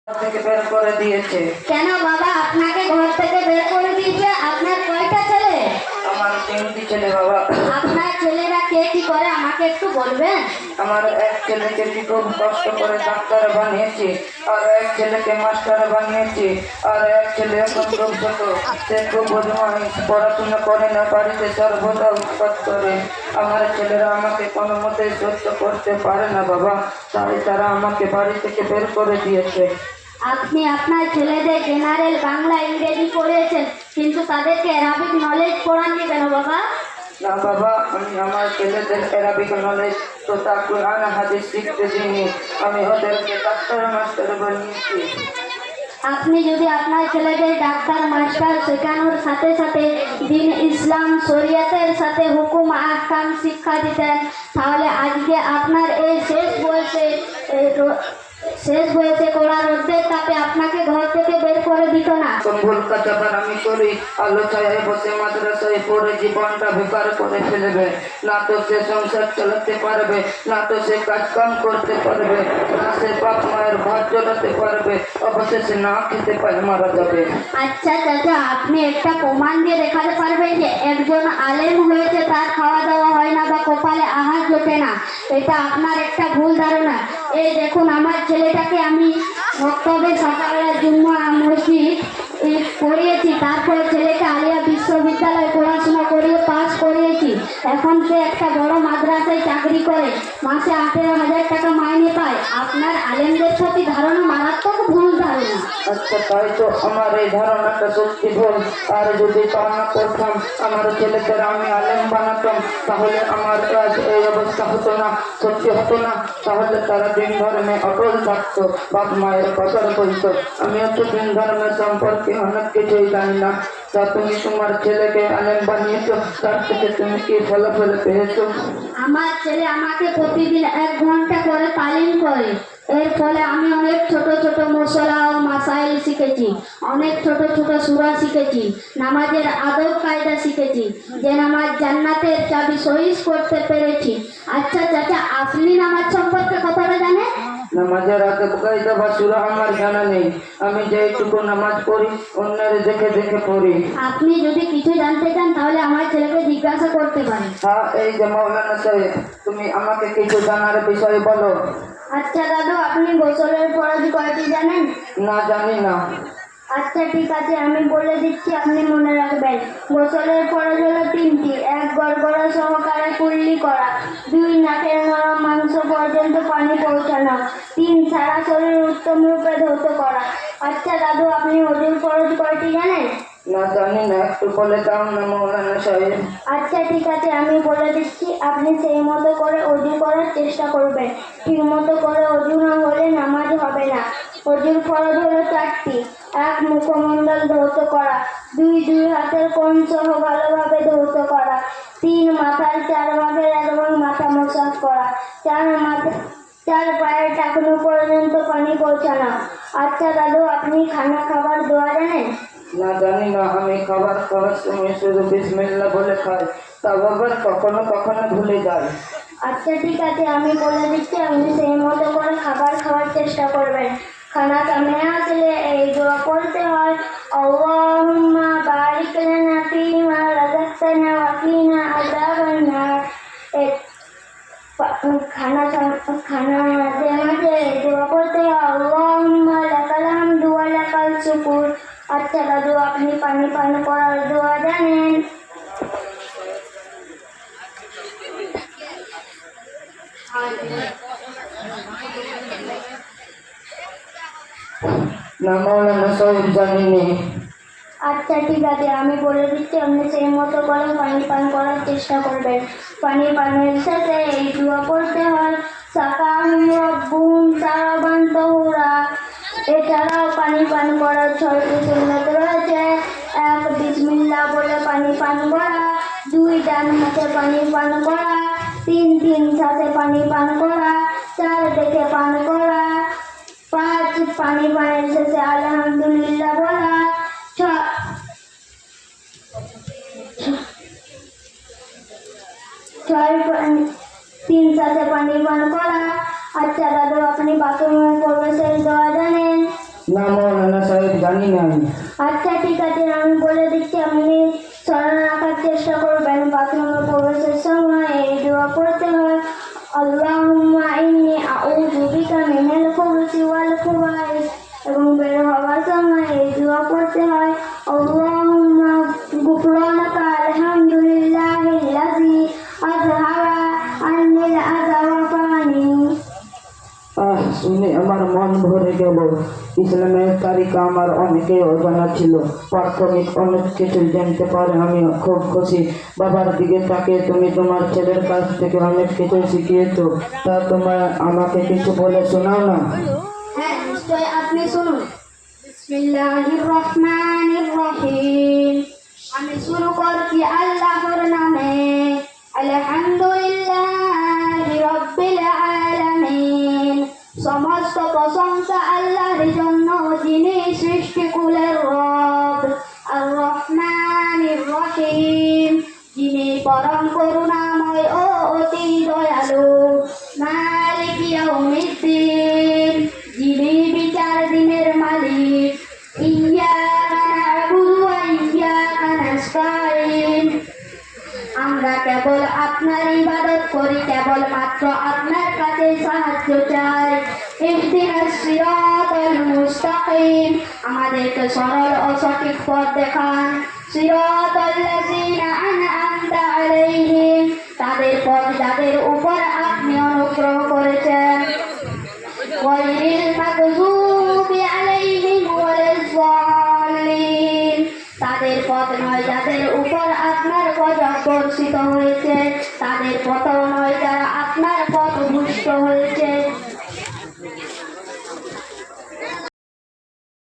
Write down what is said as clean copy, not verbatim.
থেকে বের করে দিয়েছে। কেন বাবা আপনাকে ঘর থেকে বের করে দিয়েছে? আপনার কয়টা ছেলে? আমার 3টি ছেলে বাবা। আপনার ছেলেরা কে কি করে আমাকে একটু বলবেন? আমার এক ছেলেকে খুব কষ্ট করে ডাক্তার বানিয়েছি, আর এক ছেলেকে মাস্টার বানিয়েছি, আর এক ছেলে এখন খুব ছোট, সে খুব বদমাইশ, পড়াশোনা করে না, বাড়িতে সর্বদা উৎপাত করে। আমার ছেলেরা আমাকে কোনো মতেই সহ্য করতে পারে না বাবা, তাই তারা আমাকে বাড়ি থেকে বের করে দিয়েছে। আপনি আপনার ছেলেদের জেনারেল বাংলা ইংরেজি পড়িয়েছেন, কিন্তু তাদেরকে অ্যারাবিক নলেজ পড়াননি কেন বাবা? না বাবা, আমি আমার ছেলেদের অ্যারাবিক নলেজ তথা কুরআন হাদিস শিখতে দিইনি, আমি ওদেরকে ডাক্তার মাস্টার বানিয়েছি। আপনি যদি আপনার ছেলেদের ডাক্তার মাস্টার শেখানোর সাথে সাথে দিন ইসলাম শরিয়তের সাথে হুকুম আহকাম শিক্ষা দিতেন, তাহলে আজকে আপনার এই শেষ বয়সে কড়া রোদ্রের তাপে আপনাকে ঘর থেকে বের করে দিত না। ভুল কাজ আবার আমি করি, আলো ছায়ায় বসে মাদ্রাসায় পড়ে জীবনটা বেকার করে ফেলবে। না তো সে সংসার চালাতে পারবে, না তো সে কাজ কাম করতে পারবে, না সে বাপ মায়ের ভাত জ্বলাতে পারবে, অবশেষে না খেতে পারে মারা যাবে। আচ্ছা চাচা, আপনি একটা প্রমাণ দিয়ে দেখাতে পারবেন যে একজন আলেম হয়েছে তার খাওয়া দাওয়া হয় না বা কপালে আহার জোটে না? এটা আপনার একটা ভুল ধারণা। এই দেখুন, আমার ছেলেটাকে আমি মক্তবে সকালে জুম্মা মসজিদ পড়িয়েছি, তারপর ছেলেকে আলিয়া বিশ্ববিদ্যালয়ে পড়াশোনা করিয়ে পাস করিয়েছি। এখন সে একটা বড় মাদ্রাসায় চাকরি করে, মাসে 18,000 টাকা মাইনে পায়। আপনার আলেমদের প্রতি ধারণা মারাত্মক ভুল ধারণা। আচ্ছা, তাই তো আমার এই ধারণাটা সত্যি ভুল। আর যদি তা না করতাম, আমার ছেলেদের আমি আলেম বানাতাম, তাহলে আমার কাজ এই অবস্থা হতো না, সত্যি হতো না। তাহলে তারা দিন ধর্মে অটল থাকতো, বাপ মায়ের কদর করতো। আমিও তো দিন ধর্মের সম্পর্কে অনেক কিছুই জানি না। তা তুমি তোমার ছেলেকে আলেম বানিয়েছো, তার থেকে তুমি কি ফলাফল পেয়েছো? আমার ছেলে আমাকে প্রতিদিন 1 ঘন্টা করে তালিম করে। এর ফলে আমি অনেক ছোট ছোট মশলা ও মাসাইল শিখেছি, অনেক ছোট ছোট সূরা শিখেছি, নামাজের আদব কায়দা শিখেছি, যে নামাজ জান্নাতের চাবি সহিহ করতে পেরেছি। আচ্ছা চাচা, আপনি নামাজ সম্পর্কে কতটা জানেন? নামাজের আদব কায়দা বা সূরা আমার জানা নেই। আমি যেটুকু নামাজ পড়ি অন্যের দেখে দেখে পড়ি। আপনি যদি কিছু জানতে চান তাহলে আমার ছেলেকে জিজ্ঞাসা করতে পারেন। হ্যাঁ, এই যে মাওলানা সাহেব, তুমি আমাকে কিছু জানার বিষয়ে বলো। আচ্ছা দাদু, আপনি গোসলের ফরজ কয়টি জানেন? না, জানি না। আচ্ছা ঠিক আছে, আমি বলে দিচ্ছি, আপনি মনে রাখবেন। গোসলের ফরজ হলো 3টি। 1, গড়গড়া সহকারে কুল্লি করা। 2, নাকের নরম মাংস পর্যন্ত পানি পৌঁছানো। 3, সারা শরীর উত্তম রূপে ধৌত করা। আচ্ছা দাদু, আপনি ওযুর ফরজ কয়টি জানেন? না, জানি না, একটু বলে দাও না মাওলানা সাহেব। আচ্ছা ঠিক আছে, আমি বলে দিচ্ছি, আপনি সেই মতো করে অজু করার চেষ্টা করবেন। ঠিক মতো করে অজু না হলে নামাজ হবে না। অজুর ফরজ হলো 4টি। 1, মুখমণ্ডল ধৌত করা। 2, 2 হাতের কোণ সহ ভালোভাবে ধৌত করা। 3, মাথার 4 ভাগের 1 ভাগ মাথা মসাজ করা। 4 পায়ের টাকনু পর্যন্ত পানি পৌঁছানো। আচ্ছা দাদু, আপনি খানা খাবার দোয়া জানেন? না, জানি না। আমি খাবার খাওয়ার সময় শুধু বিসমিল্লাহ বলে খাই, তা আবার কখনো কখনো ভুলে যাই। আচ্ছা ঠিক আছে, আমি বলে দিচ্ছি, আপনি সেই মতো করে খাবার খাওয়ার চেষ্টা করবেন। খানা সামনে আসলে এই দোয়া করতে হয়, আল্লাহুম্মা বারিক লানা ফীমা রাযাকতানা ওয়া কিনা আযাবান নার। খানা মাঝে মাঝে এই দোয়া করতে হয়, আল্লাহুম্মা লাকাল হামদু ওয়া লাকাল শুকুর। আচ্ছা দাদু, আপনি পানি পান করার দোয়া জানেন? না মাওলানা সাহেব, জানিনি। আচ্ছা ঠিক আছে, আমি বলে দিচ্ছি, আপনি সেই মতো করে পানি পান করার চেষ্টা করবেন। পানি পানের সাথে এই দোয়া করতে হয়, সাকাহুম রাব্বুহুম শারাবান তাহুরা। এছাড়াও পানি পান করার 6টি সুন্নাত রয়েছে। 1, বিসমিল্লাহ বলে পানি পান করা। 2, ডান হাতে পানি পান করা। 3, 3 শ্বাসে পানি পান করা। 4, দেখে পান করা। 5, পানি পানের শেষে আলহামদুলিল্লাহ বলা। 6, 3 শ্বাসে পানি পান করা। আচ্ছা দাদু, আপনি বাথরুমে প্রবেশের দোয়া জানেন? না মৌলানা সাহেব, জানি না আমি। আচ্ছা ঠিক আছে, আমি বলে দিচ্ছি, আপনি স্মরণ রাখার চেষ্টা করবেন। বাথরুমে প্রবেশের সময় এই দোয়া পড়তে হয়, আল্লাহুম্মা ইন্নী আউযু বিকা মিনাল খুবুসি ওয়াল খুবাইস। এবং বের হওয়ার সময় এই দোয়া পড়তে হয়, আল্লাহুম্মা গুফরানাকা আলহামদুলিল্লাহিল্লাযী আযহাবা আন্নিল আযা ওয়া ফানি। শুনে আমার মন ভরে গেল। ইসলামের তারিকা আমার অনেকেই অজানা ছিল, প্রাথমিক অনেক কিছু জানতে পারে। আমি খুব খুশি। বাবার দিকে তাকিয়ে, তুমি তোমার ছেলের কাছ থেকে অনেক কিছু শিখিয়েছো, তা তোমার আমাকে কিছু বলে শোনাও না। হ্যাঁ নিশ্চয়, আপনি শুনুন। বিসমিল্লাহির রহমানির রহিম। আমি শুরু করছি আল্লাহর নামে। আলহামদুলিল্লাহি রাব্বিল আলামিন। সমস্ত প্রশংসা আল্লাহর জন্য, যিনি সৃষ্টিকুলের রব। আর রহমানির রহিম, যিনি পরম করুণাময় ও অতি দয়ালু। মালিক ইয়াউমিদ্দিন, যিনি বিচার দিনের মালিক। ইয়্যাকা না'বুদু ওয়া ইয়্যাকা নাস্তাঈন। আমরা কেবল আপনার ইবাদত করি, কেবল মাত্র আপনার কাছে সাহায্য চাই। ইহদিনাস সিরাতাল মুস্তাকিম, আমাদেরকে সরল ও সঠিক পথ দেখান। সিরাতাল্লাযীনা আন'আমতা আলাইহিম, তাদের পথ যাদের উপর আপনি অনুগ্রহ করেছেন। গায়রিল মাগযুবি আলাইহিম ওয়ালাদ-দাল্লিন, তাদের পথ নয় যাদের উপর আপনার গজব বর্ষিত হয়েছে।